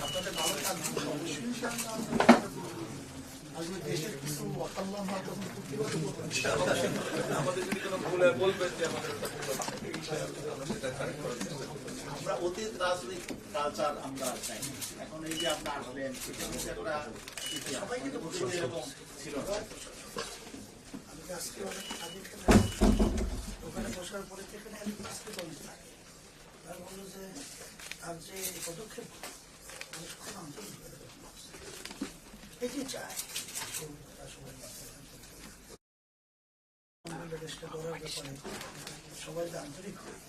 আপনাদের ভালো থাকবেন আজকে দেশের কিছু অকল্যাণ হয় তখন কিভাবে বলবেন আমাদের যদি কোনো ভুল হয় বলবেন যে আমাদের আমরা অতীত রাজনৈতিক কালচার আমরা চাই। এখন এই যে আপনার আসলেন একটা সবাই কিন্তু এরকম ছিল না। আমি আজকে অনেক আগে ওখানে বসার পরে এখানে আজকে আর বললো যে তার যে পদক্ষেপ খুব আন্তরিক এটি চায় দেশটা গড়ার ব্যাপারে সবাই যে আন্তরিক হয়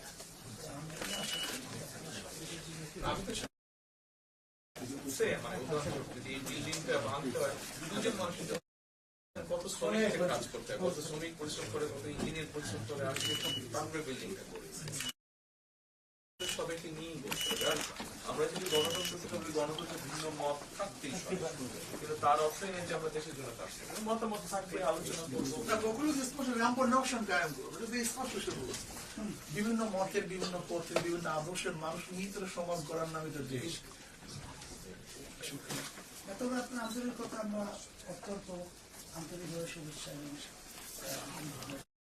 কত শ্রমিক কাজ করতে হয়, কত শ্রমিক পরিশ্রম করে, কত ইঞ্জিনিয়ার পরিশ্রম করে আজকে তারপরে বিল্ডিংটা করেছে। সবাইকে নিয়েই বলতে হবে। আর আমরা যদি গণতন্ত্র থেকে গণতন্ত্রের ভিন্ন মত থাকতেই কিন্তু তার অর্থই নেই যে আমরা দেশের জন্য কাজ করবো। মতামত থাকবে, আলোচনা করবো। বিভিন্ন মতের, বিভিন্ন পথের, বিভিন্ন আদর্শের মানুষ নিয়ে সমাজ গড়ার নামে তো দেশ। এতটা আপনার আন্তরিকতা আমরা অত্যন্ত আন্তরিকভাবে শুভেচ্ছা